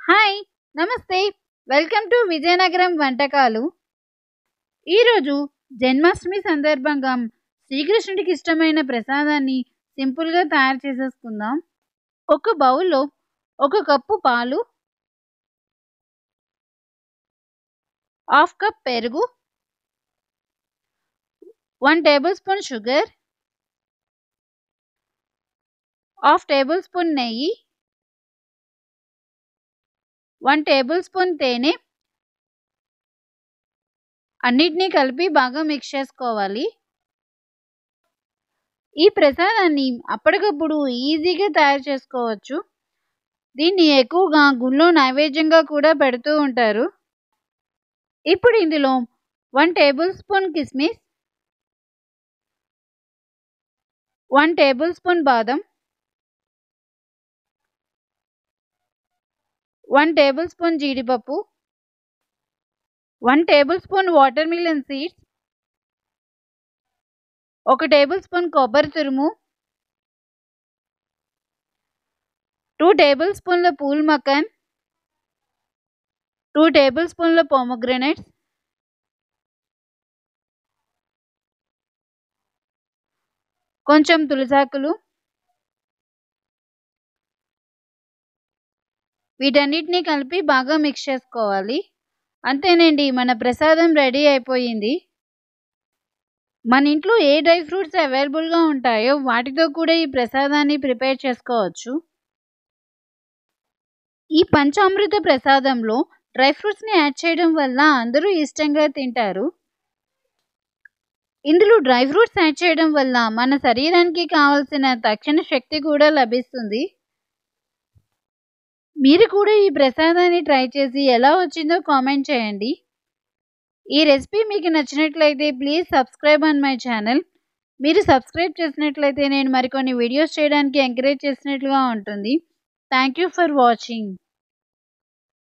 Hi నమస్తే welcome to Vizianagaram వంటకాలు. ఈరోజు జన్మాష్టమి సందర్భంగా శ్రీకృష్ణుడికి ఇష్టమైన ప్రసాదాన్ని సింపుల్గా తయారు చేసేసుకుందాం. ఒక బౌల్లో 1 కప్పు పాలు, 1/2 కప్ పెరుగు, 1 table spoon sugar, 1/2 table spoon నెయ్యి, 1 టేబుల్ స్పూన్ తేనె అన్నిటినీ కలిపి బాగా మిక్స్ చేసుకోవాలి. ఈ ప్రసాదాన్ని అప్పటికప్పుడు ఈజీగా తయారు చేసుకోవచ్చు. దీన్ని ఎక్కువగా గుళ్ళో నైవేద్యంగా కూడా పెడుతూ ఉంటారు. ఇప్పుడు ఇందులో 1 టేబుల్ స్పూన్ కిస్మిస్, 1 టేబుల్ స్పూన్ బాదం, 1 టేబుల్ స్పూన్ జీడిపప్పు, 1 table spoon water melon seeds, 1 table spoon కొబ్బరి తురుము, 2 టేబుల్ స్పూన్ల పూల్ మక్కన్, 2 టేబుల్ స్పూన్ల పోమోగ్రనేట్స్, కొంచెం తులసాకులు, వీటన్నిటిని కలిపి బాగా మిక్స్ చేసుకోవాలి. అంతేనండి, మన ప్రసాదం రెడీ అయిపోయింది. మన ఇంట్లో ఏ డ్రై ఫ్రూట్స్ అవైలబుల్గా ఉంటాయో వాటితో కూడా ఈ ప్రసాదాన్ని ప్రిపేర్ చేసుకోవచ్చు. ఈ పంచామృత ప్రసాదంలో డ్రై ఫ్రూట్స్ని యాడ్ చేయడం వల్ల అందరూ ఇష్టంగా తింటారు. ఇందులో డ్రై ఫ్రూట్స్ యాడ్ చేయడం వల్ల మన శరీరానికి కావాల్సిన తక్షణ శక్తి కూడా లభిస్తుంది. మీరు కూడా ఈ ప్రసాదాన్ని ట్రై చేసి ఎలా వచ్చిందో కామెంట్ చేయండి. ఈ రెసిపీ మీకు నచ్చినట్లయితే please subscribe on my channel. మీరు సబ్స్క్రైబ్ చేసినట్లయితే నేను మరికొన్ని వీడియోస్ చేయడానికి ఎంకరేజ్ చేసినట్లుగా ఉంటుంది. Thank you for watching.